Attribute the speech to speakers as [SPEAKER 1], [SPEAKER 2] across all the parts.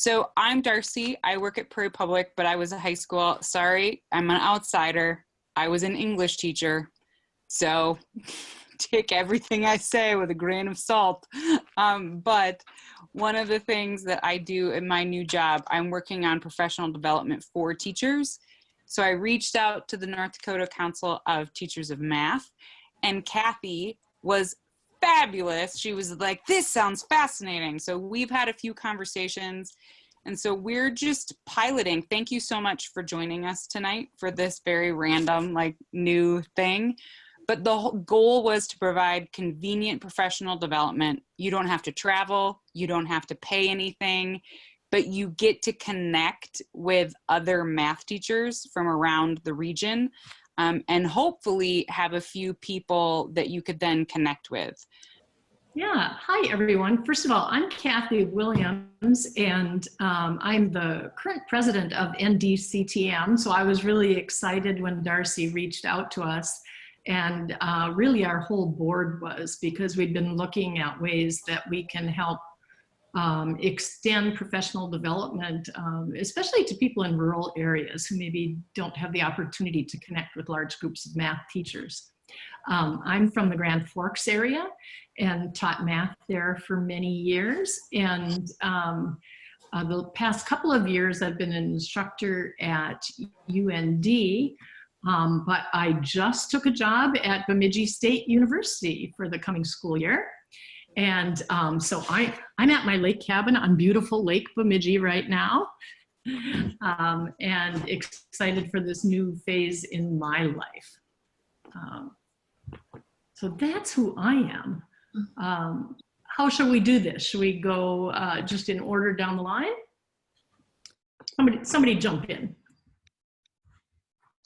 [SPEAKER 1] So I'm Darcy. I work at Prairie Public, but I was a high school. Sorry, I'm an outsider. I was an English teacher. So take everything I say with a grain of salt. But one of the things that I do in my new job, I'm working on professional development for teachers. So I reached out to the North Dakota Council of Teachers of Math, and Cathy was fabulous. She was like, this sounds fascinating. So we've had a few conversations, and so we're just piloting. Thank you so much for joining us tonight for this very random, like, new thing. But the whole goal was to provide convenient professional development. You don't have to travel, you don't have to pay anything, but you get to connect with other math teachers from around the region, and hopefully have a few people that you could then connect with.
[SPEAKER 2] Yeah, hi everyone. First of all, I'm Cathy Williams, and I'm the current president of NDCTM. So I was really excited when Darcy reached out to us, and really our whole board was, because we've been looking at ways that we can help extend professional development, especially to people in rural areas who maybe don't have the opportunity to connect with large groups of math teachers. I'm from the Grand Forks area and taught math there for many years. And the past couple of years, I've been an instructor at UND, but I just took a job at Bemidji State University for the coming school year. And so I'm at my lake cabin on beautiful Lake Bemidji right now, and excited for this new phase in my life. So that's who I am. How shall we do this? Should we go just in order down the line? Somebody jump in.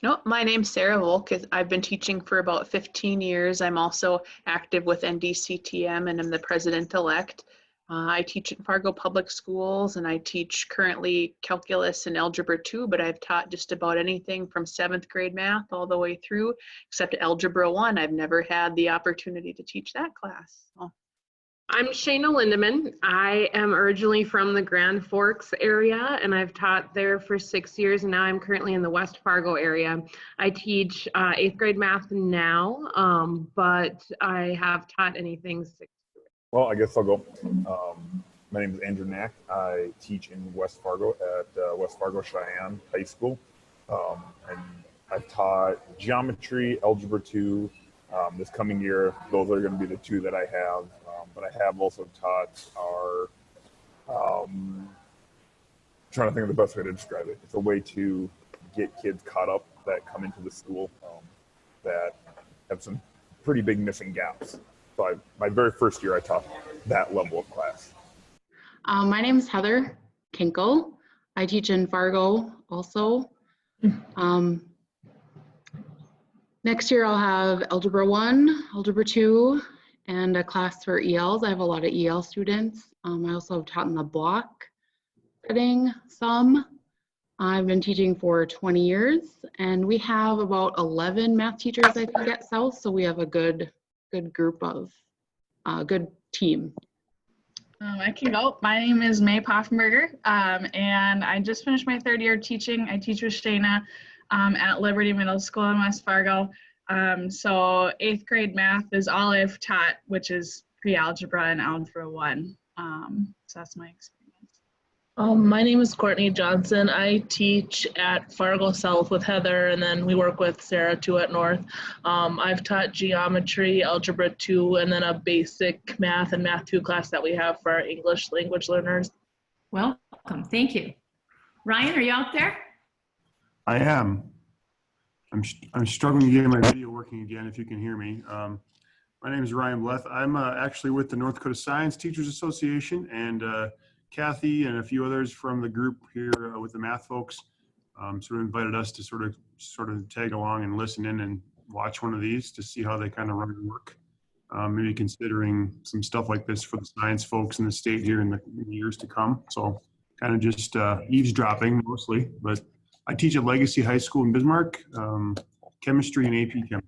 [SPEAKER 3] No, my name's Sarah Volk. I've been teaching for about 15 years. I'm also active with NDCTM, and I'm the president-elect. I teach in Fargo Public Schools, and I teach currently calculus and algebra 2, but I've taught just about anything from 7th grade math all the way through, except algebra 1. I've never had the opportunity to teach that class. So.
[SPEAKER 4] I'm Shayna Lindeman. I am originally from the Grand Forks area, and I've taught there for 6 years, and now I'm currently in the West Fargo area. I teach 8th grade math now, but I have taught anything 6th grade.
[SPEAKER 5] Well, I guess I'll go. My name is Andrew Knack. I teach in West Fargo at West Fargo Cheyenne High School, and I've taught geometry, algebra 2. This coming year, those are going to be the 2 that I have. But I have also taught our, trying to think of the best way to describe it. It's a way to get kids caught up that come into the school that have some pretty big missing gaps. So my very first year, I taught that level of class.
[SPEAKER 6] My name is Heather Kinkle. I teach in Fargo also. Next year I'll have Algebra 1, Algebra 2, and a class for ELs. I have a lot of EL students. I also have taught in the block setting some. I've been teaching for 20 years, and we have about 11 math teachers, I think, at South, so we have a good group of, good team.
[SPEAKER 7] I can go. My name is May Poffenberger, and I just finished my 3rd year teaching. I teach with Shayna at Liberty Middle School in West Fargo. So 8th grade math is all I've taught, which is pre-algebra and algebra 1. So that's my experience.
[SPEAKER 8] My name is Courtney Johnson. I teach at Fargo South with Heather, and then we work with Sarah too at North. I've taught geometry, algebra 2, and then a basic math and math 2 class that we have for our English language learners.
[SPEAKER 2] Welcome, thank you. Ryan, are you out there?
[SPEAKER 9] I am. I'm struggling to get my video working again, if you can hear me. My name is Ryan Bleth. I'm actually with the North Dakota Science Teachers Association, and Cathy and a few others from the group here with the math folks sort of invited us to sort of tag along and listen in and watch one of these to see how they kind of run and work. Maybe considering some stuff like this for the science folks in the state here in the years to come. So kind of just eavesdropping mostly, but I teach at Legacy High School in Bismarck, chemistry and AP chemistry.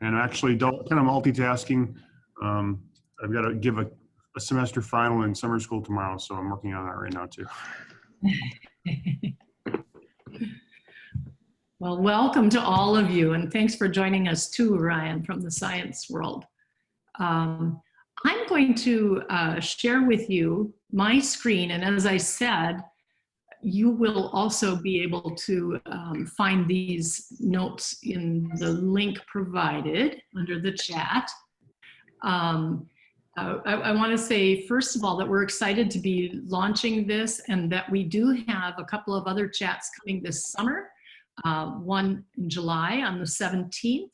[SPEAKER 9] And actually kind of multitasking. I've got to give a a semester final in summer school tomorrow, so I'm working on that right now too.
[SPEAKER 2] Well, welcome to all of you, and thanks for joining us too, Ryan, from the science world. I'm going to share with you my screen, and as I said, you will also be able to find these notes in the link provided under the chat. I want to say, first of all, that we're excited to be launching this and that we do have a couple of other chats coming this summer, one in July on the 17th.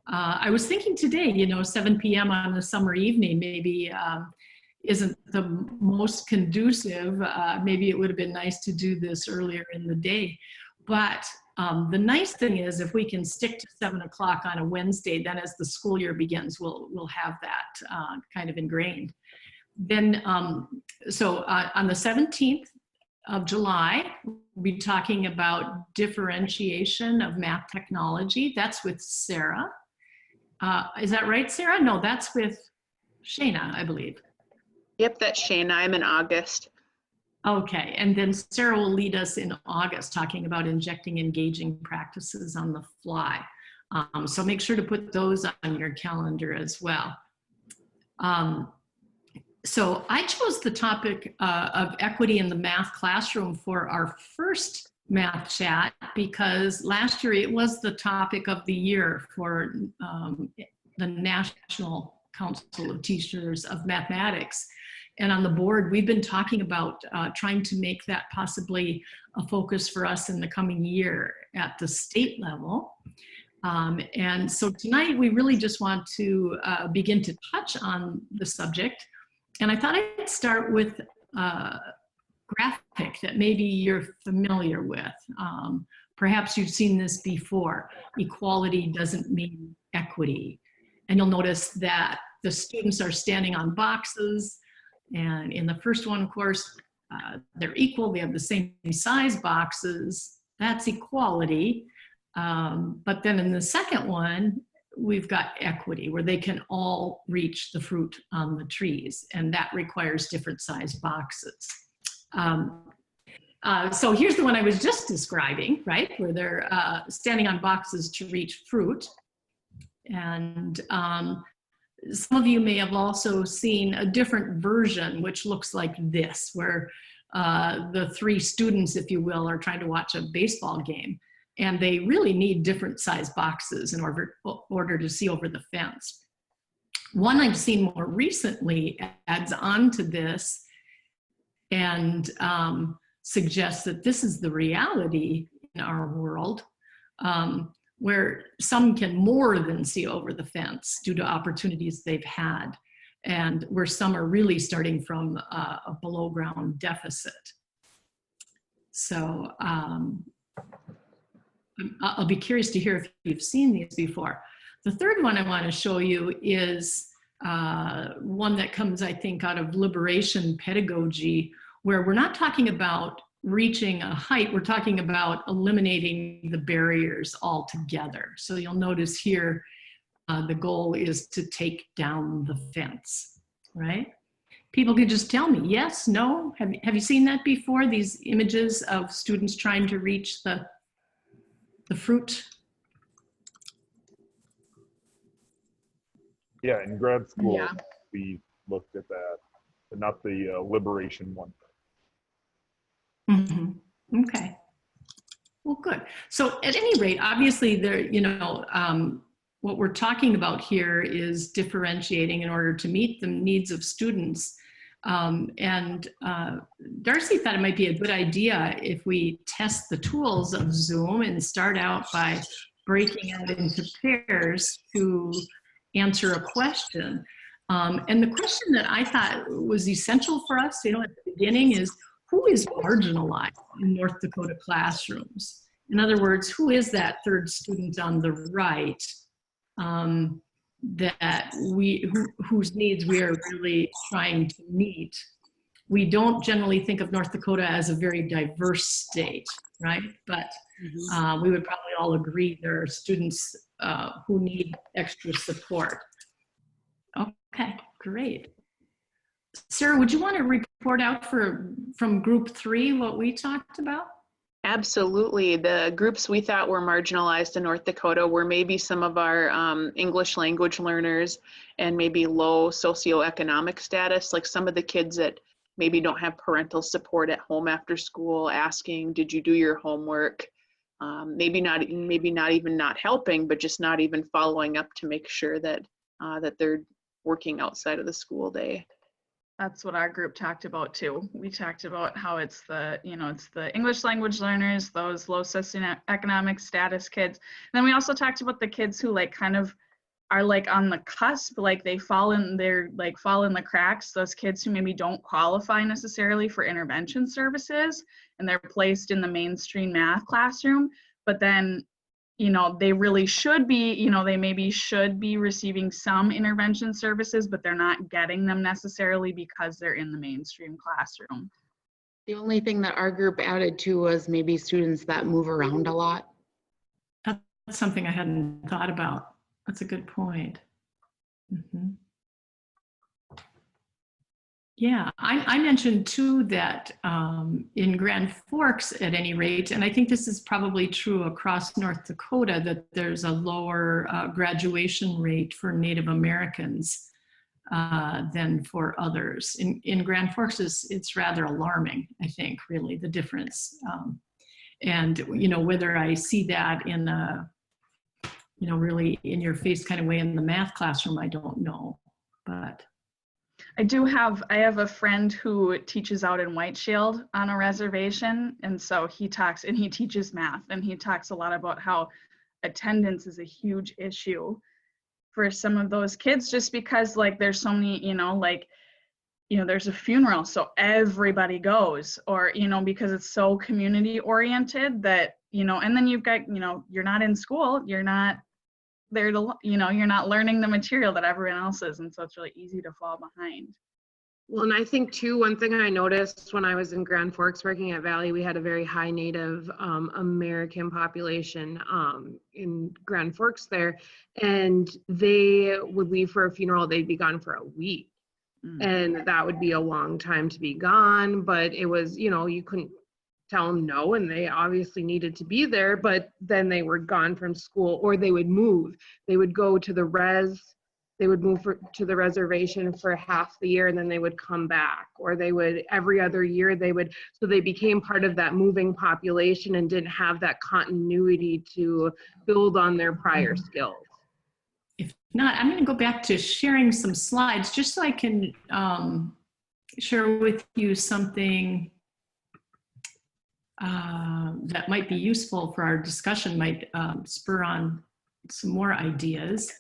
[SPEAKER 2] I was thinking today, 7 p.m. on a summer evening maybe isn't the most conducive. Maybe it would have been nice to do this earlier in the day. But the nice thing is if we can stick to 7 o'clock on a Wednesday, then as the school year begins, we'll have that kind of ingrained. Then, so on the 17th of July, we'll be talking about differentiation of math technology. That's with Sarah. Is that right, Sarah? No, that's with Shayna, I believe.
[SPEAKER 3] Yep, that's Shayna. I'm in August.
[SPEAKER 2] Okay, and then Sarah will lead us in August talking about injecting engaging practices on the fly. So make sure to put those on your calendar as well. So I chose the topic of equity in the math classroom for our first math chat because last year it was the topic of the year for the National Council of Teachers of Mathematics. And on the board, we've been talking about trying to make that possibly a focus for us in the coming year at the state level. And so tonight, we really just want to begin to touch on the subject. And I thought I'd start with a graphic that maybe you're familiar with. Perhaps you've seen this before. Equality doesn't mean equity. And you'll notice that the students are standing on boxes. And in the first one, of course, they're equal. They have the same size boxes. That's equality. But then in the second one, we've got equity, where they can all reach the fruit on the trees. And that requires different size boxes. So here's the one I was just describing, right? Where they're standing on boxes to reach fruit. And some of you may have also seen a different version, which looks like this, where the three students, if you will, are trying to watch a baseball game. And they really need different size boxes in order to see over the fence. One I've seen more recently adds on to this and suggests that this is the reality in our world. Where some can more than see over the fence due to opportunities they've had, and where some are really starting from a below ground deficit. So I'll be curious to hear if you've seen these before. The third one I want to show you is one that comes, I think, out of liberation pedagogy, where we're not talking about reaching a height, we're talking about eliminating the barriers altogether. So you'll notice here, the goal is to take down the fence, right? People can just tell me, yes, no. Have you seen that before? These images of students trying to reach the fruit?
[SPEAKER 5] Yeah, in grad school, we looked at that, but not the liberation one.
[SPEAKER 2] Mm-hmm. Okay. Well, good. So at any rate, obviously there, what we're talking about here is differentiating in order to meet the needs of students. And Darcy thought it might be a good idea if we test the tools of Zoom and start out by breaking out into pairs to answer a question. And the question that I thought was essential for us, at the beginning is, who is marginalized in North Dakota classrooms? In other words, who is that third student on the right whose needs we are really trying to meet? We don't generally think of North Dakota as a very diverse state, right? But we would probably all agree there are students who need extra support. Okay, great. Sarah, would you want to report out from group 3 what we talked about?
[SPEAKER 3] Absolutely. The groups we thought were marginalized in North Dakota were maybe some of our English language learners and maybe low socioeconomic status, like some of the kids that maybe don't have parental support at home after school, asking, did you do your homework? Maybe not even not helping, but just not even following up to make sure that that they're working outside of the school day.
[SPEAKER 7] That's what our group talked about too. We talked about how it's the, it's the English language learners, those low socioeconomic status kids. And then we also talked about the kids who like kind of are like on the cusp, like they fall in the cracks, those kids who maybe don't qualify necessarily for intervention services and they're placed in the mainstream math classroom, but then they really should be, they maybe should be receiving some intervention services, but they're not getting them necessarily because they're in the mainstream classroom.
[SPEAKER 6] The only thing that our group added to was maybe students that move around a lot.
[SPEAKER 2] That's something I hadn't thought about. That's a good point. Mm-hmm. Yeah, I mentioned too that in Grand Forks at any rate, and I think this is probably true across North Dakota, that there's a lower graduation rate for Native Americans than for others. In Grand Forks, it's rather alarming, I think, really, the difference. And, whether I see that in a, really in your face kind of way in the math classroom, I don't know, but.
[SPEAKER 7] I have a friend who teaches out in White Shield on a reservation. And so he teaches math, and he talks a lot about how attendance is a huge issue for some of those kids, just because like there's so many, there's a funeral, so everybody goes, or, because it's so community oriented that, and then you've got, you're not in school, you're not there to, you're not learning the material that everyone else is. And so it's really easy to fall behind.
[SPEAKER 4] Well, and I think too, one thing I noticed when I was in Grand Forks working at Valley, we had a very high Native American population in Grand Forks there, and they would leave for a funeral, they'd be gone for a week. And that would be a long time to be gone, but it was, you couldn't tell them no, and they obviously needed to be there, but then they were gone from school, or they would move. They would go to the move to the reservation for half the year, and then they would come back, or they would every other year so they became part of that moving population and didn't have that continuity to build on their prior skills.
[SPEAKER 2] If not, I'm going to go back to sharing some slides just so I can share with you something that might be useful for our discussion, might spur on some more ideas.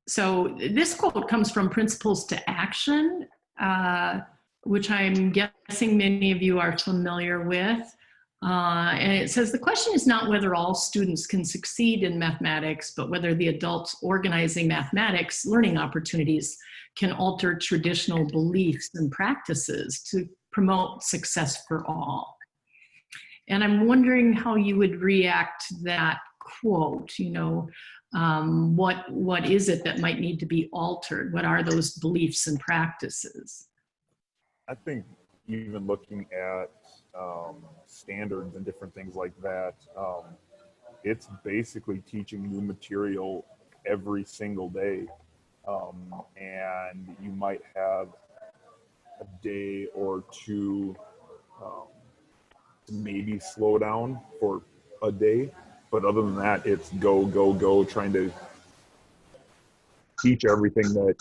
[SPEAKER 2] So this quote comes from Principles to Action, which I'm guessing many of you are familiar with. And it says, the question is not whether all students can succeed in mathematics, but whether the adults organizing mathematics learning opportunities can alter traditional beliefs and practices to promote success for all. And I'm wondering how you would react to that quote. What is it that might need to be altered? What are those beliefs and practices?
[SPEAKER 5] I think even looking at standards and different things like that, it's basically teaching new material every single day. And you might have a day or two to maybe slow down for a day, but other than that, it's go, trying to teach everything that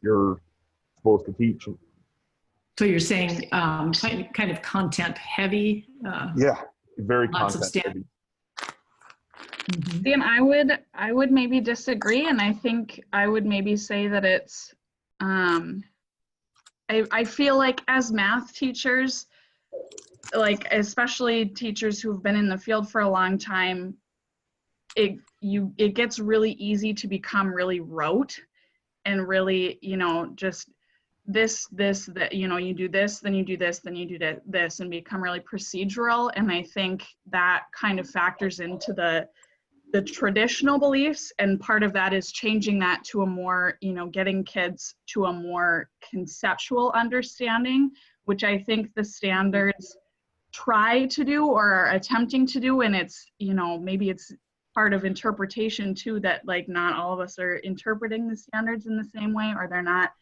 [SPEAKER 5] you're supposed to teach.
[SPEAKER 2] So you're saying kind of content heavy?
[SPEAKER 5] Yeah, very
[SPEAKER 2] lots
[SPEAKER 5] content heavy.
[SPEAKER 7] Mm-hmm. And I would maybe disagree, and I think I would maybe say that it's I feel like as math teachers, like especially teachers who've been in the field for a long time, it gets really easy to become really rote and really, just that, you do this, then you do this, then you do this, and become really procedural. And I think that kind of factors into the traditional beliefs, and part of that is changing that to a more, getting kids to a more conceptual understanding, which I think the standards try to do or are attempting to do. And it's, maybe it's part of interpretation too, that like not all of us are interpreting the standards in the same way, or they're not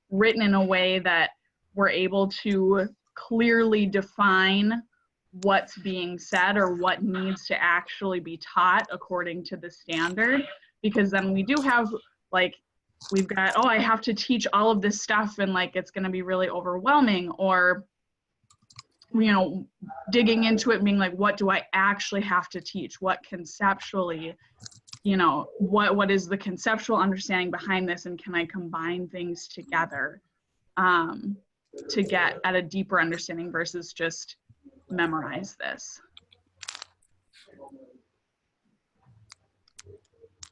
[SPEAKER 7] written in a way that we're able to clearly define what's being said or what needs to actually be taught according to the standard. Because then we do have like, we've got, oh, I have to teach all of this stuff and like it's going to be really overwhelming, or digging into it and being like, what do I actually have to teach? What conceptually, what is the conceptual understanding behind this, and can I combine things together to get at a deeper understanding versus just memorize this.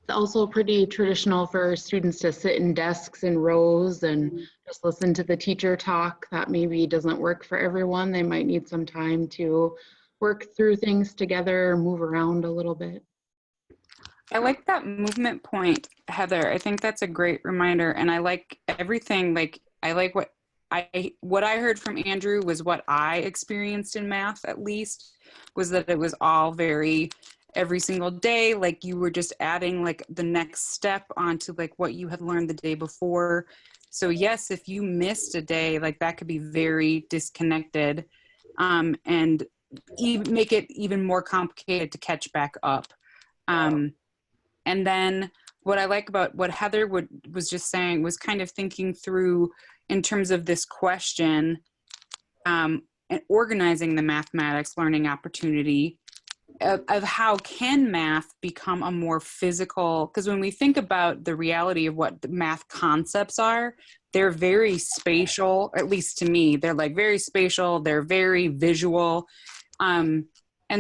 [SPEAKER 6] It's also pretty traditional for students to sit in desks in rows and just listen to the teacher talk. That maybe doesn't work for everyone. They might need some time to work through things together, move around a little bit.
[SPEAKER 1] I like that movement point, Heather. I think that's a great reminder. And I like everything. Like, I like what I heard from Andrew was what I experienced in math, at least, was that it was all very every single day, like you were just adding like the next step onto like what you had learned the day before. So yes, if you missed a day, like that could be very disconnected, and make it even more complicated to catch back up. And then what I like about what Heather was just saying was kind of thinking through in terms of this question, and organizing the mathematics learning opportunity of how can math become a more physical, because when we think about the reality of what the math concepts are, they're very spatial, at least to me, they're like very spatial, they're very visual. And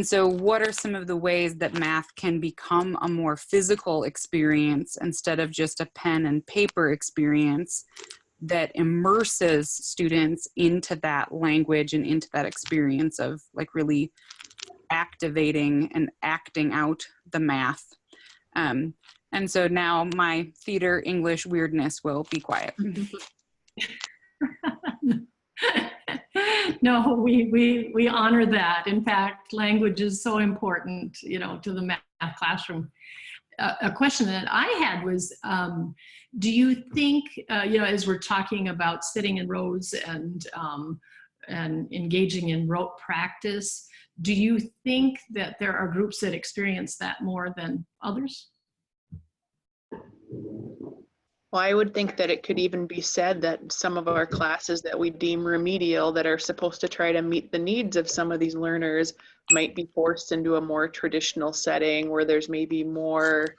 [SPEAKER 1] so what are some of the ways that math can become a more physical experience instead of just a pen and paper experience that immerses students into that language and into that experience of like really activating and acting out the math. And so now my theater English weirdness will be quiet.
[SPEAKER 2] No, we honor that. In fact, language is so important, to the math classroom. A question that I had was, do you think, as we're talking about sitting in rows and engaging in rote practice, do you think that there are groups that experience that more than others?
[SPEAKER 3] Well, I would think that it could even be said that some of our classes that we deem remedial, that are supposed to try to meet the needs of some of these learners, might be forced into a more traditional setting where there's maybe more,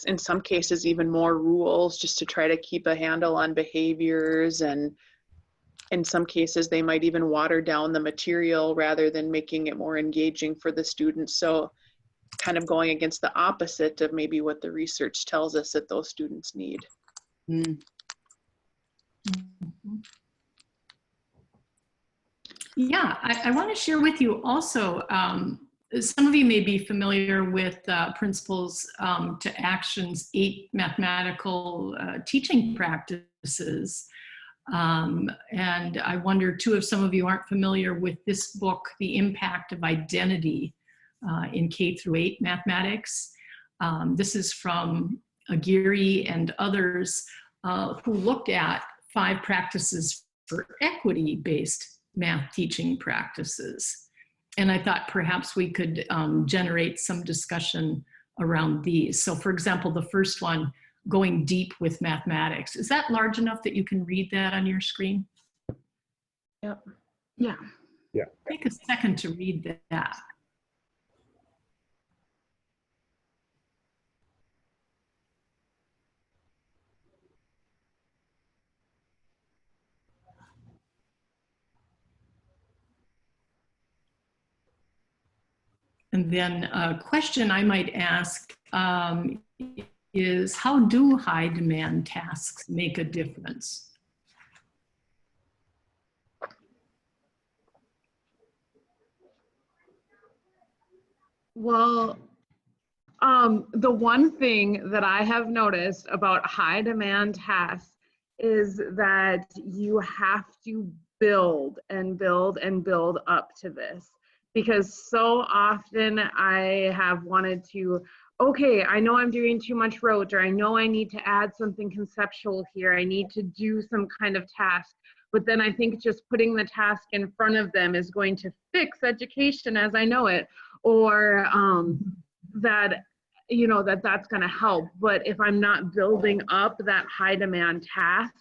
[SPEAKER 3] in some cases, even more rules just to try to keep a handle on behaviors. And in some cases, they might even water down the material rather than making it more engaging for the students. So kind of going against the opposite of maybe what the research tells us that those students need.
[SPEAKER 2] Mm. Yeah, I want to share with you also, some of you may be familiar with Principles to Action's 8 mathematical teaching practices. And I wonder too if some of you aren't familiar with this book, The Impact of Identity in K-8 Mathematics. This is from Aguirre and others who looked at 5 practices for equity-based math teaching practices. And I thought perhaps we could generate some discussion around these. So for example, the first one, going deep with mathematics. Is that large enough that you can read that on your screen?
[SPEAKER 3] Yep.
[SPEAKER 6] Yeah.
[SPEAKER 5] Yeah.
[SPEAKER 2] Take a second to read that. And then a question I might ask is, how do high demand tasks make a difference?
[SPEAKER 4] Well, The one thing that I have noticed about high demand tasks is that you have to build and build and build up to this, because so often I have wanted to, okay, I know I'm doing too much rote, or I know I need to add something conceptual here, I need to do some kind of task, but then I think just putting the task in front of them is going to fix education as I know it, or that, you know, that's going to help. But if I'm not building up that high demand task,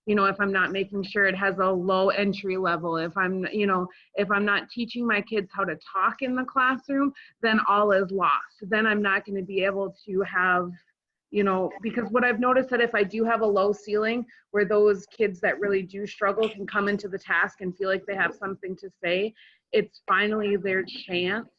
[SPEAKER 4] you know, if I'm not making sure it has a low entry level, if I'm, you know, if I'm not teaching my kids how to talk in the classroom, then all is lost. Then I'm not going to be able to have, you know, because what I've noticed that if I do have a low ceiling where those kids that really do struggle can come into the task and feel like they have something to say, it's finally their chance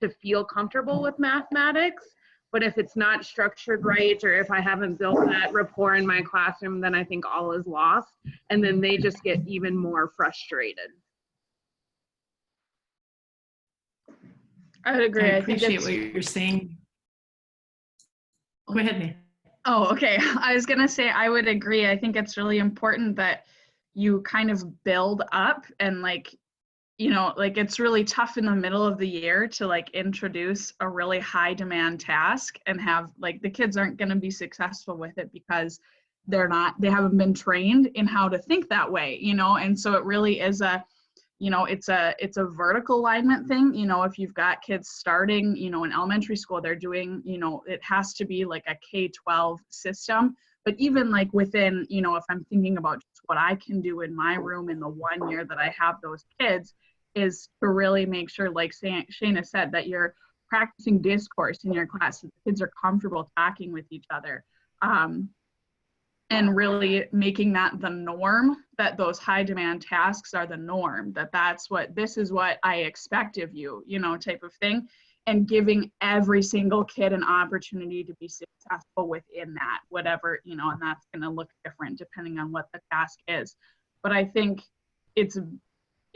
[SPEAKER 4] to feel comfortable with mathematics. But if it's not structured right, or if I haven't built that rapport in my classroom, then I think all is lost. And then they just get even more frustrated.
[SPEAKER 7] I would agree.
[SPEAKER 2] I
[SPEAKER 7] I think
[SPEAKER 2] appreciate
[SPEAKER 7] it's,
[SPEAKER 2] what you're saying. Go ahead, Nate.
[SPEAKER 7] oh, okay. I was going to say, I would agree. I think it's really important that you kind of build up and like, you know, like it's really tough in the middle of the year to like introduce a really high demand task and have like the kids aren't going to be successful with it because they haven't been trained in how to think that way, you know. And so it really is a, you know, it's a vertical alignment thing. You know, if you've got kids starting, you know, in elementary school, they're doing, you know, it has to be like a K-12 system. But even like within, you know, if I'm thinking about just what I can do in my room in the 1 year that I have those kids, is to really make sure, like Shayna said, that you're practicing discourse in your class, that the kids are comfortable talking with each other, and really making that the norm, that those high demand tasks are the norm, this is what I expect of you, you know, type of thing, and giving every single kid an opportunity to be successful within that, whatever, you know, and that's going to look different depending on what the task is. But I think it's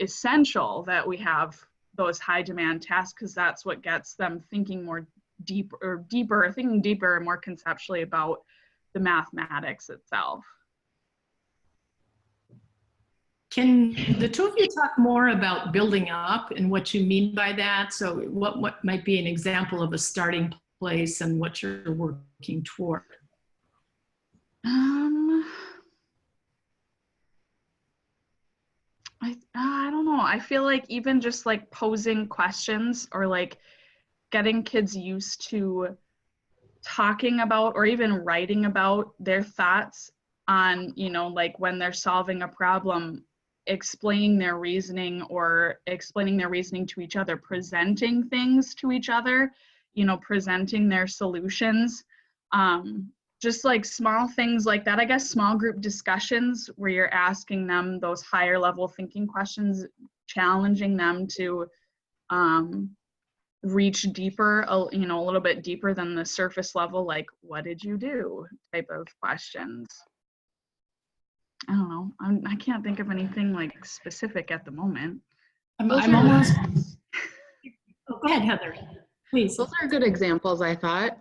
[SPEAKER 7] essential that we have those high demand tasks, because that's what gets them thinking more thinking deeper and more conceptually about the mathematics itself.
[SPEAKER 2] Can the two of you talk more about building up and what you mean by that? So what might be an example of a starting place and what you're working toward?
[SPEAKER 7] I don't know. I feel like even just like posing questions or like getting kids used to talking about or even writing about their thoughts on, you know, like when they're solving a problem, explaining their reasoning to each other, presenting things to each other, you know, presenting their solutions. Just like small things like that, I guess small group discussions where you're asking them those higher level thinking questions, challenging them to reach deeper, you know, a little bit deeper than the surface level, like, what did you do type of questions. I don't know. I can't think of anything like specific at the moment.
[SPEAKER 2] I'm almost, oh, go ahead, Heather, please.
[SPEAKER 6] Those are good examples, I thought.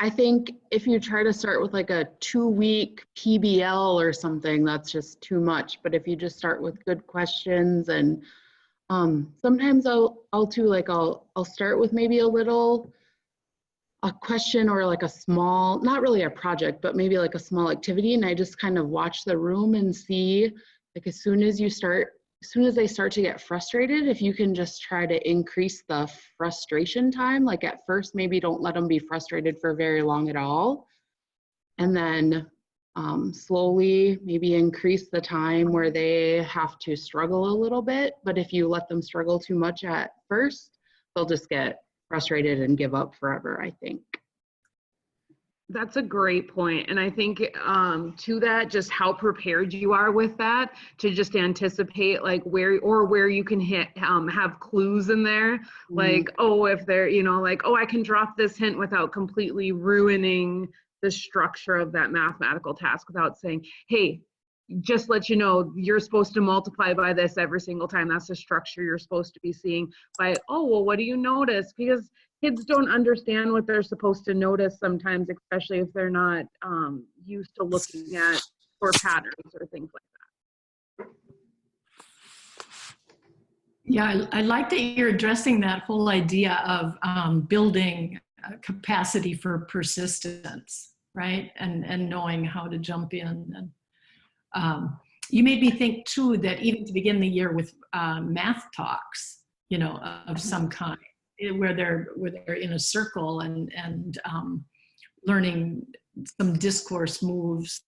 [SPEAKER 6] I think if you try to start with like a 2-week PBL or something, that's just too much. But if you just start with good questions, and sometimes I'll start with maybe a question or like a small, not really a project, but maybe like a small activity. And I just kind of watch the room and see, like, as soon as they start to get frustrated, if you can just try to increase the frustration time, like at first, maybe don't let them be frustrated for very long at all. And then slowly maybe increase the time where they have to struggle a little bit. But if you let them struggle too much at first, they'll just get frustrated and give up forever, I think.
[SPEAKER 4] That's a great point. And I think to that, just how prepared you are with that, to just anticipate like where you can have clues in there. Like, oh, if they're, you know, like, oh, I can drop this hint without completely ruining the structure of that mathematical task, without saying, hey, just let you know, you're supposed to multiply by this every single time. That's the structure you're supposed to be seeing. By, oh, well, what do you notice? Because kids don't understand what they're supposed to notice sometimes, especially if they're not used to looking at for patterns or things like that.
[SPEAKER 2] Yeah, I like that you're addressing that whole idea of building capacity for persistence, right? And knowing how to jump in. And you made me think too that even to begin the year with math talks, you know, of some kind, where they're in a circle and learning some discourse moves,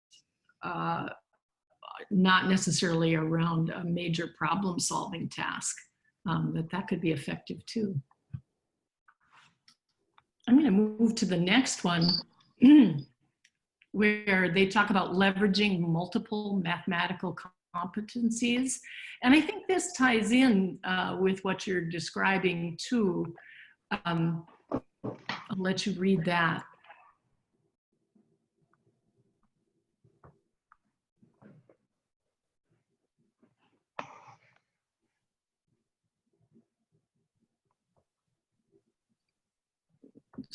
[SPEAKER 2] not necessarily around a major problem-solving task. That could be effective too. I'm going to move to the next one where they talk about leveraging multiple mathematical competencies. And I think this ties in with what you're describing too. I'll let you read that.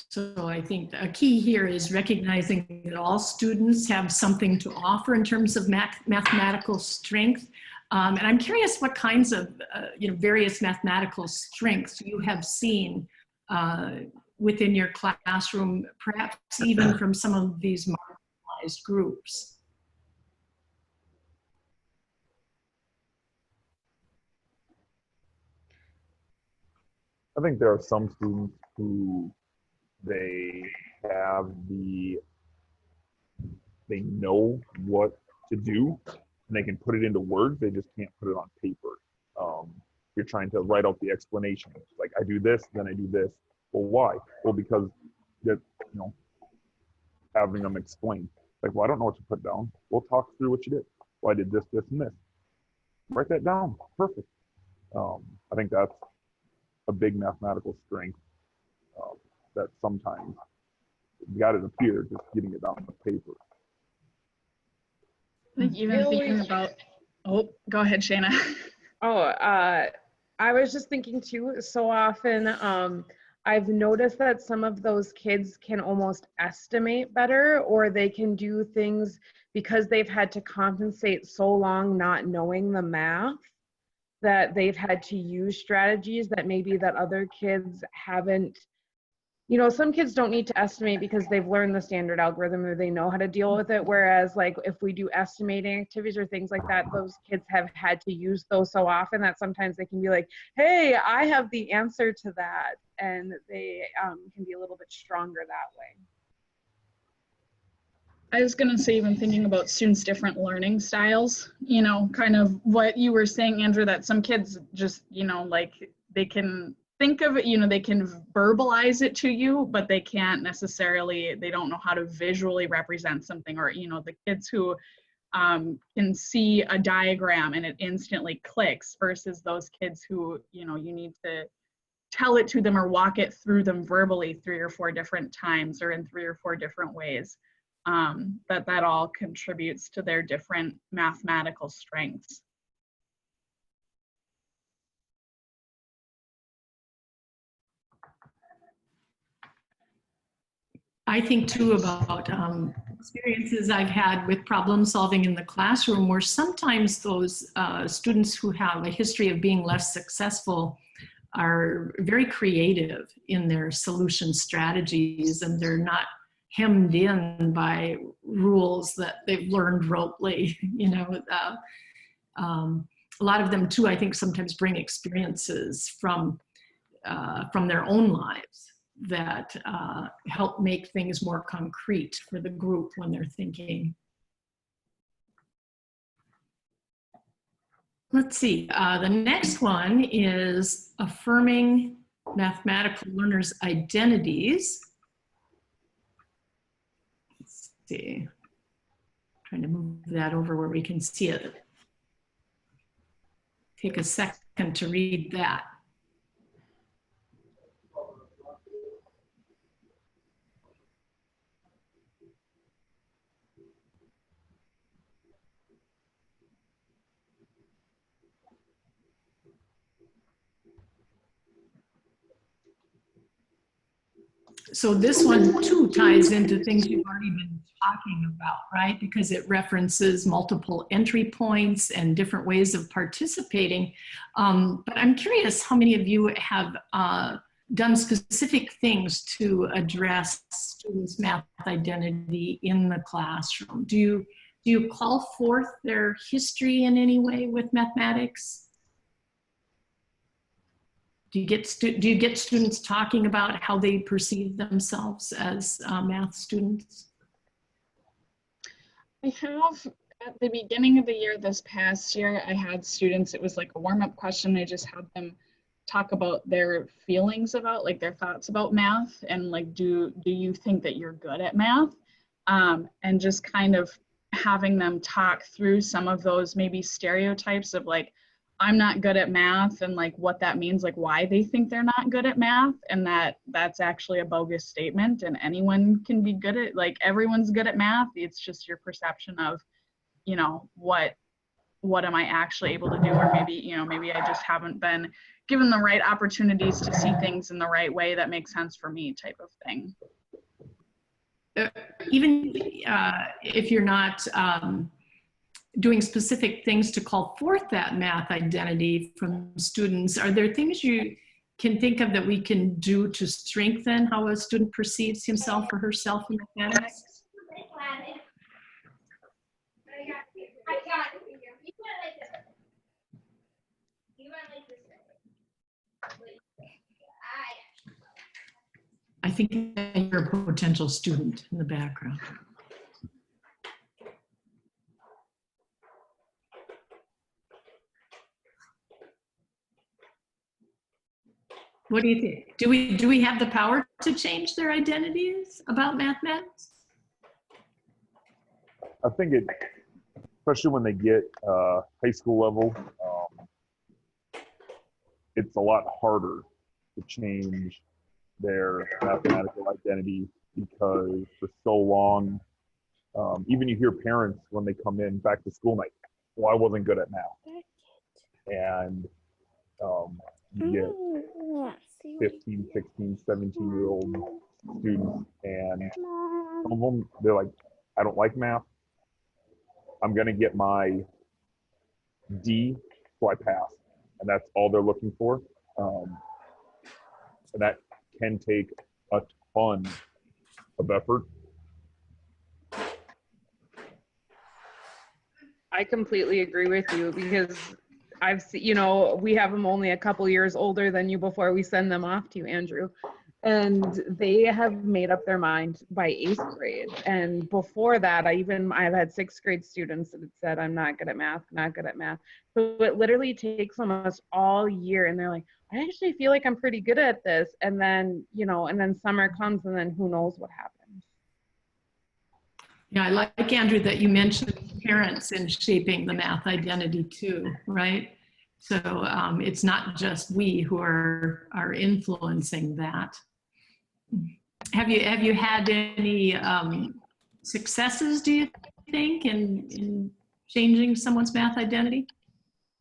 [SPEAKER 2] So I think a key here is recognizing that all students have something to offer in terms of mathematical strength. And I'm curious what kinds of various mathematical strengths you have seen within your classroom, perhaps even from some of these marginalized groups.
[SPEAKER 5] I think there are some students who they know what to do and they can put it into words, they just can't put it on paper. You're trying to write out the explanation. Like, I do this, then I do this. Well, why? Well, because that, having them explain. Like, well, I don't know what to put down. We'll talk through what you did. Well, I did this, this, and this. Write that down. Perfect. I think that's a big mathematical strength that sometimes you got it appear, just getting it down on paper.
[SPEAKER 7] I think even thinking about, oh, go ahead, Shayna.
[SPEAKER 4] I was just thinking too, so often I've noticed that some of those kids can almost estimate better, or they can do things because they've had to compensate so long not knowing the math that they've had to use strategies that maybe that other kids haven't. Some kids don't need to estimate because they've learned the standard algorithm or they know how to deal with it. Whereas like if we do estimating activities or things like that, those kids have had to use those so often that sometimes they can be like, hey, I have the answer to that. And they can be a little bit stronger that way.
[SPEAKER 7] I was going to say, even thinking about students' different learning styles, kind of what you were saying, Andrew, that some kids just, like they can think of it, they can verbalize it to you, but they can't necessarily, they don't know how to visually represent something, or, the kids who can see a diagram and it instantly clicks versus those kids who, you need to tell it to them or walk it through them verbally 3 or 4 different times or in 3 or 4 different ways. That all contributes to their different mathematical strengths.
[SPEAKER 2] I think too about experiences I've had with problem solving in the classroom where sometimes those students who have a history of being less successful are very creative in their solution strategies, and they're not hemmed in by rules that they've learned rotely. A lot of them too, I think, sometimes bring experiences from their own lives that help make things more concrete for the group when they're thinking. Let's see, the next one is affirming mathematical learners' identities. Let's see, trying to move that over where we can see it. Take a second to read that. so this one too ties into things you've already been talking about, right? Because it references multiple entry points and different ways of participating. But I'm curious how many of you have done specific things to address students' math identity in the classroom. Do you call forth their history in any way with mathematics? Do you get students talking about how they perceive themselves as math students?
[SPEAKER 7] I have, at the beginning of the year, this past year, I had students, it was like a warm-up question. I just had them talk about their feelings about, like their thoughts about math, and like, do you think that you're good at math? And just kind of having them talk through some of those maybe stereotypes of like, I'm not good at math, and like what that means, like why they think they're not good at math, and that's actually a bogus statement, and anyone can be good at, like everyone's good at math. It's just your perception of, you know, what am I actually able to do, or maybe, you know, maybe I just haven't been given the right opportunities to see things in the right way that makes sense for me, type of thing.
[SPEAKER 2] Even if you're not doing specific things to call forth that math identity from students, are there things you can think of that we can do to strengthen how a student perceives himself or herself in mathematics? I think I hear a potential student in the background. What do you think? Do we have the power to change their identities about mathematics?
[SPEAKER 5] I think it, especially when they get high school level, it's a lot harder to change their mathematical identity, because for so long, even you hear parents when they come in back to school night, well, I wasn't good at math. And you get 15, 16, 17-year-old students, and some of them, they're like, I don't like math. I'm going to get my D so I pass. And that's all they're looking for. And that can take a ton of effort.
[SPEAKER 4] I completely agree with you, because I've seen, you know, we have them only a couple years older than you before we send them off to you, Andrew. And they have made up their mind by 8th grade. And before that, I've had 6th grade students that said, I'm not good at math, not good at math. So it literally takes almost all year. And they're like, I actually feel like I'm pretty good at this. And then, you know, and then summer comes, and then who knows what happens.
[SPEAKER 2] Yeah, I like, Andrew, that you mentioned parents in shaping the math identity too, right? So it's not just we who are influencing that. Have you had any successes, do you think, in changing someone's math identity?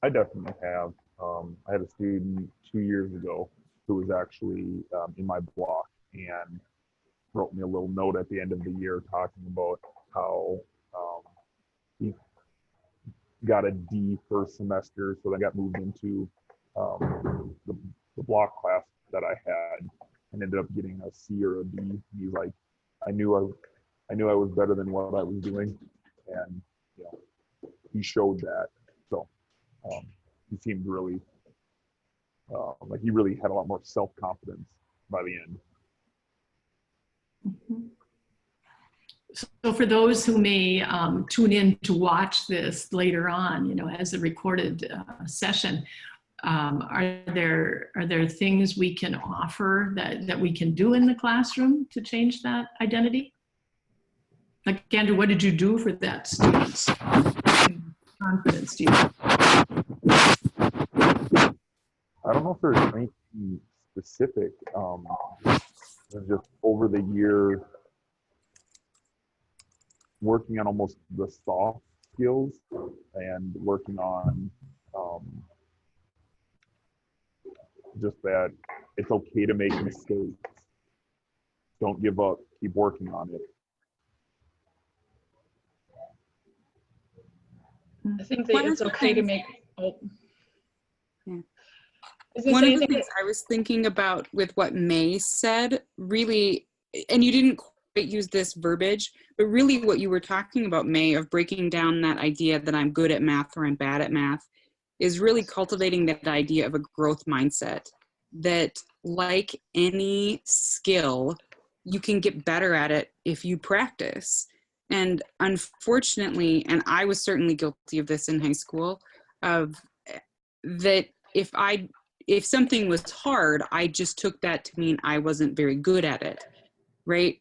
[SPEAKER 5] I definitely have. I had a student 2 years ago who was actually in my block and wrote me a little note at the end of the year talking about how he got a D first semester, so then got moved into the block class that I had, and ended up getting a C or a B. He's like, I knew I was better than what I was doing, and you know, he showed that. So he seemed really like he really had a lot more self-confidence by the end.
[SPEAKER 2] Mm-hmm. So for those who may tune in to watch this later on, you know, as a recorded session, are there things we can offer that we can do in the classroom to change that identity? Like, Andrew, what did you do for that student's confidence, do you think?
[SPEAKER 5] I don't know if there's anything specific. Just over the year, working on almost the soft skills and working on just that it's okay to make mistakes. don't give up, keep working on it.
[SPEAKER 7] I think that it's okay to make. Oh.
[SPEAKER 1] Yeah.
[SPEAKER 7] One
[SPEAKER 1] of the things I was thinking about with what May said, really, and you didn't quite use this verbiage, but really what you were talking about, May, of breaking down that idea that I'm good at math or I'm bad at math, is really cultivating that idea of a growth mindset. That, like any skill, you can get better at it if you practice. And unfortunately, and I was certainly guilty of this in high school, of that if something was hard, I just took that to mean I wasn't very good at it, right?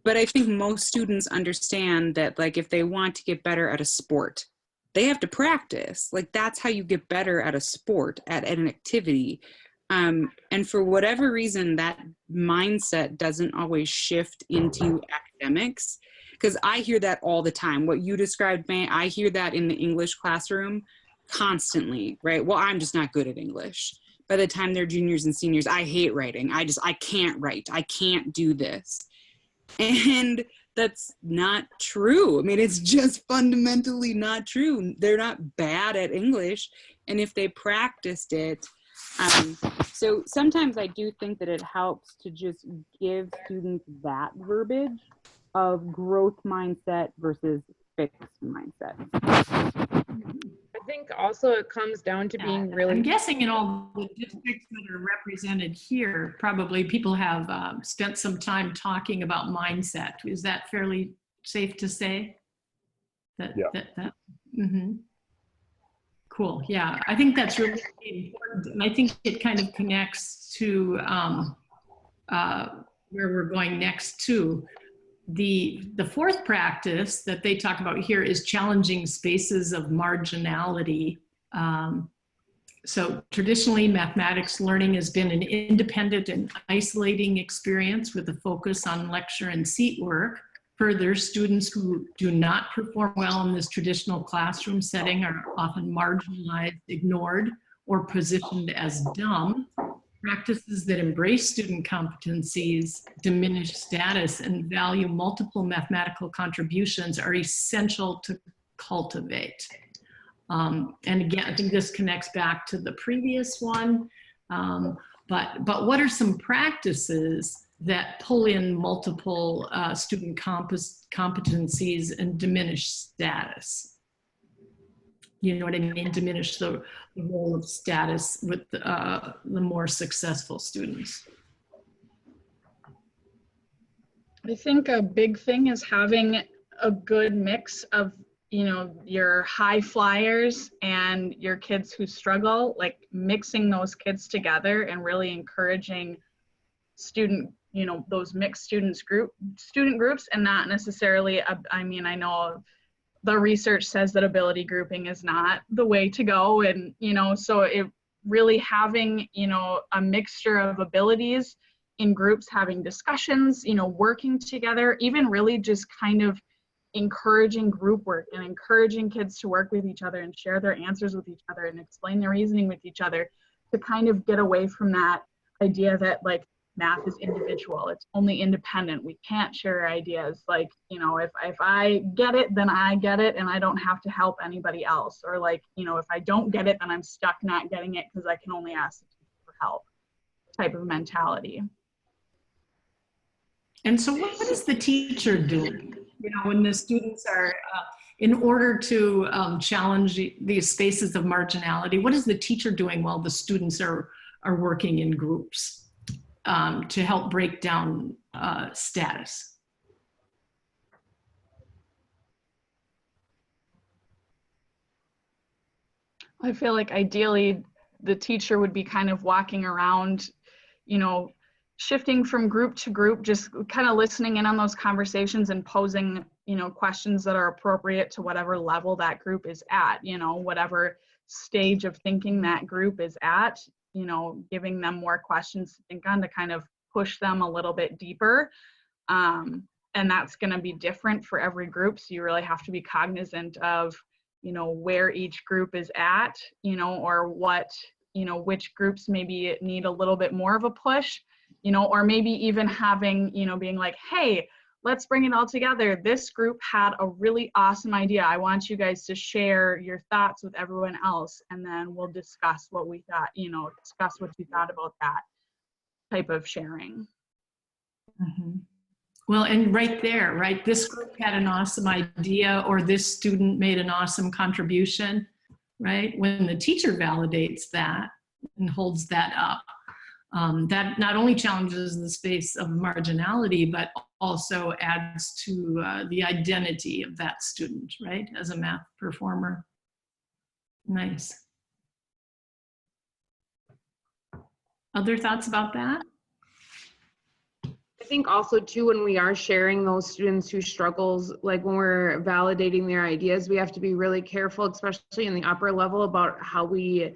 [SPEAKER 1] But I think most students understand that, like, if they want to get better at a sport, they have to practice. Like, that's how you get better at a sport, at an activity. And for whatever reason, that mindset doesn't always shift into academics, because I hear that all the time. What you described, May, I hear that in the English classroom constantly, right? Well, I'm just not good at English. By the time they're juniors and seniors, I hate writing. I can't write. I can't do this. And that's not true. I mean, it's just fundamentally not true. They're not bad at English. And if they practiced it, so sometimes I do think that it helps to just give students that verbiage of growth mindset versus fixed mindset.
[SPEAKER 4] I think also it comes down to being really.
[SPEAKER 2] I'm guessing in all the districts that are represented here, probably people have spent some time talking about mindset. Is that fairly safe to say? Mm-hmm. Cool. Yeah, I think that's really important, and I think it kind of connects to where we're going next too. The fourth practice that they talk about here is challenging spaces of marginality. So traditionally, mathematics learning has been an independent and isolating experience with a focus on lecture and seat work. Further, students who do not perform well in this traditional classroom setting are often marginalized, ignored, or positioned as dumb. Practices that embrace student competencies, diminish status, and value multiple mathematical contributions are essential to cultivate. And again, I think this connects back to the previous one, but what are some practices that pull in multiple student competencies and diminish status? You know what I mean? Diminish the role of status with the more successful students.
[SPEAKER 7] I think a big thing is having a good mix of, you know, your high flyers and your kids who struggle, like mixing those kids together and really encouraging those mixed student groups, and not necessarily, I mean, I know the research says that ability grouping is not the way to go. And, you know, so it really having, you know, a mixture of abilities in groups, having discussions, you know, working together, even really just kind of encouraging group work and encouraging kids to work with each other and share their answers with each other and explain their reasoning with each other, to kind of get away from that idea that, like, math is individual, it's only independent, we can't share ideas. Like, you know, if I get it, then I get it and I don't have to help anybody else. Or, like, you know, if I don't get it, then I'm stuck not getting it because I can only ask for help type of mentality.
[SPEAKER 2] And so what is the teacher doing, you know, when the students are, in order to challenge these spaces of marginality, what is the teacher doing while the students are working in groups? To help break down status?
[SPEAKER 7] I feel like ideally the teacher would be kind of walking around, you know, shifting from group to group, just kind of listening in on those conversations and posing, you know, questions that are appropriate to whatever level that group is at, you know, whatever stage of thinking that group is at. You know, giving them more questions to think on to kind of push them a little bit deeper. And that's going to be different for every group. So you really have to be cognizant of, you know, where each group is at, you know, or what, you know, which groups maybe need a little bit more of a push. or maybe even having, being like, hey, let's bring it all together. This group had a really awesome idea. I want you guys to share your thoughts with everyone else, and then we'll discuss what we thought, discuss what you thought about that type of sharing.
[SPEAKER 2] Mm-hmm. Well, and right there, right, this group had an awesome idea, or this student made an awesome contribution, right? When the teacher validates that and holds that up, that not only challenges the space of marginality, but also adds to the identity of that student, right, as a math performer. Nice. Other thoughts about that?
[SPEAKER 4] I think also too, when we are sharing those students who struggles, like when we're validating their ideas, we have to be really careful, especially in the upper level, about how we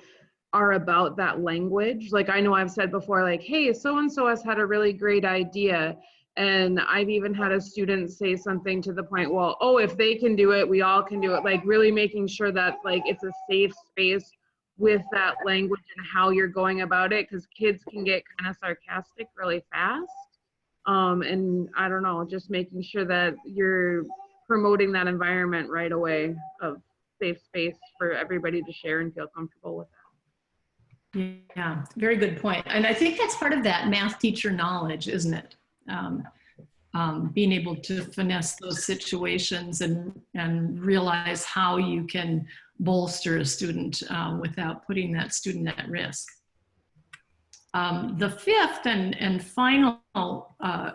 [SPEAKER 4] are about that language. Like I know I've said before, like, hey, so-and-so has had a really great idea. And I've even had a student say something to the point, well, oh, if they can do it, we all can do it. Like really making sure that like it's a safe space with that language and how you're going about it, because kids can get kind of sarcastic really fast. And I don't know, just making sure that you're promoting that environment right away of safe space for everybody to share and feel comfortable with that.
[SPEAKER 2] Yeah, very good point. And I think that's part of that math teacher knowledge, isn't it? Being able to finesse those situations and realize how you can bolster a student without putting that student at risk. The fifth and final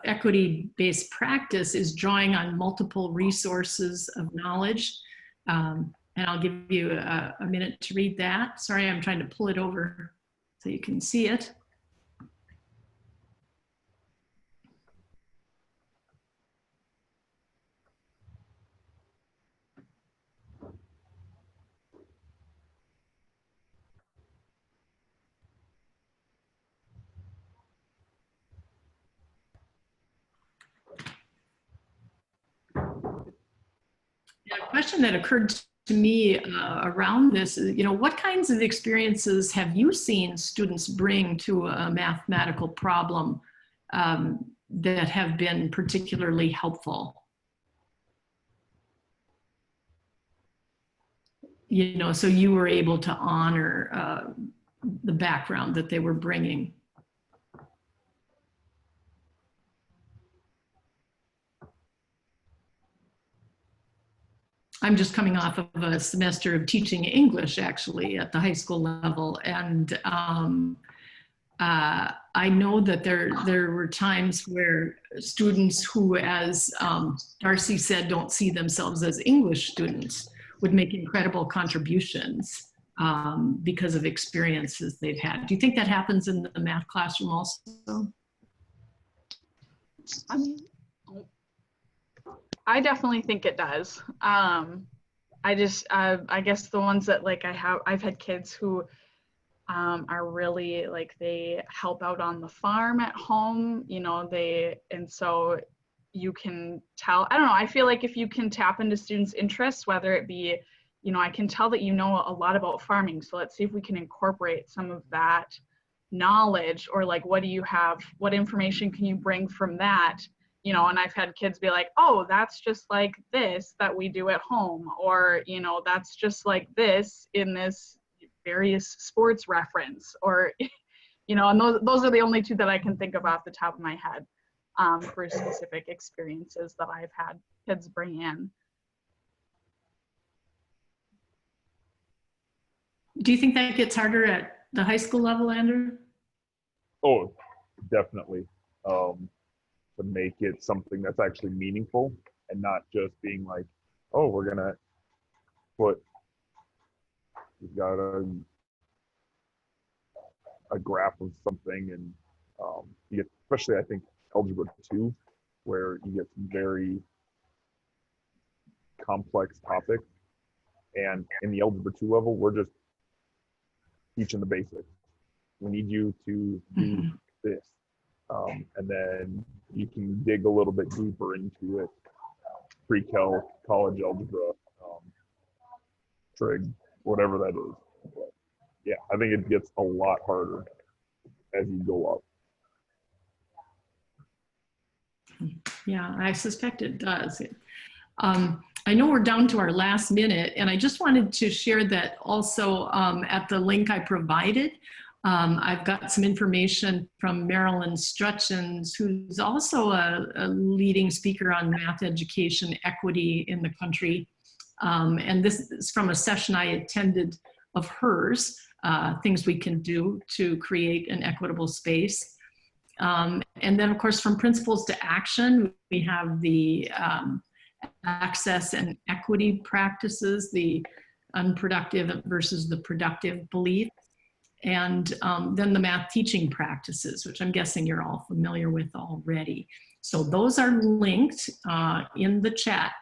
[SPEAKER 2] equity-based practice is drawing on multiple resources of knowledge. And I'll give you a minute to read that. Sorry, I'm trying to pull it over so you can see it. A question that occurred to me around this is, what kinds of experiences have you seen students bring to a mathematical problem that have been particularly helpful? So you were able to honor the background that they were bringing. I'm just coming off of a semester of teaching English, actually, at the high school level. And I know that there were times where students who, as Darcy said, don't see themselves as English students would make incredible contributions because of experiences they've had. Do you think that happens in the math classroom also?
[SPEAKER 7] I definitely think it does. I guess the ones that I've had kids who are really they help out on the farm at home, and so you can tell, I don't know, I feel like if you can tap into students' interests, whether it be, I can tell that a lot about farming, so let's see if we can incorporate some of that knowledge, or what do you have, what information can you bring from that? And I've had kids be like, oh, that's just like this that we do at home, or, that's just like this in this various sports reference, or, and those are the only two that I can think of off the top of my head for specific experiences that I've had kids bring in.
[SPEAKER 2] Do you think that gets harder at the high school level, Andrew?
[SPEAKER 5] Oh, definitely. To make it something that's actually meaningful and not just being like, oh, we've got a graph of something, and you get, especially I think algebra 2, where you get some very complex topics, and in the algebra 2 level, we're just teaching the basics. We need you to do this. And then you can dig a little bit deeper into it, pre-calc, college algebra, trig, whatever that is. But yeah, I think it gets a lot harder as you go up.
[SPEAKER 2] Yeah, I suspect it does. I know we're down to our last minute, and I just wanted to share that also at the link I provided, I've got some information from Marilyn Strutchens, who's also a leading speaker on math education equity in the country. And this is from a session I attended of hers, things we can do to create an equitable space. And then, of course, from Principles to Action, we have the access and equity practices, the unproductive versus the productive belief, and then the math teaching practices, which I'm guessing you're all familiar with already. So those are linked in the chat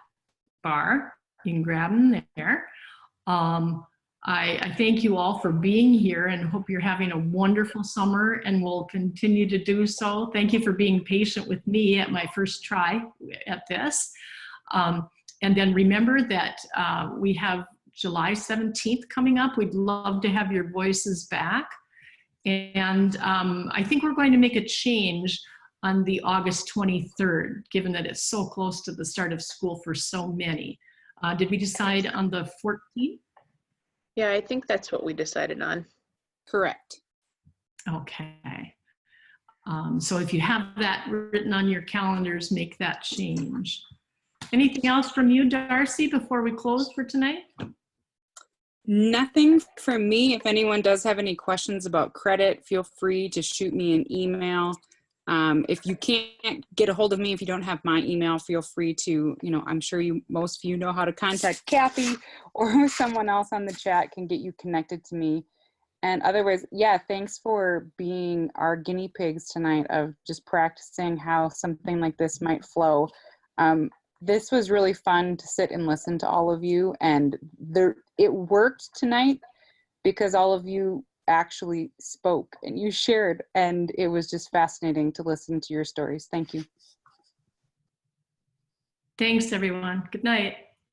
[SPEAKER 2] bar. You can grab them there. I thank you all for being here and hope you're having a wonderful summer and will continue to do so. Thank you for being patient with me at my first try at this. And then remember that we have July 17th coming up. We'd love to have your voices back. And I think we're going to make a change on the August 23rd, given that it's so close to the start of school for so many. Did we decide on the 14th?
[SPEAKER 3] Yeah, I think that's what we decided on.
[SPEAKER 1] Correct.
[SPEAKER 2] Okay. So if you have that written on your calendars, make that change. Anything else from you, Darcy, before we close for tonight?
[SPEAKER 1] Nothing from me. If anyone does have any questions about credit, feel free to shoot me an email. If you can't get a hold of me, if you don't have my email, feel free to, I'm sure most of you know how to contact Cathy, or someone else on the chat can get you connected to me. And otherwise, yeah, thanks for being our guinea pigs tonight of just practicing how something like this might flow. This was really fun to sit and listen to all of you, and it worked tonight because all of you actually spoke and you shared, and it was just fascinating to listen to your stories. Thank you.
[SPEAKER 2] Thanks, everyone. Good night.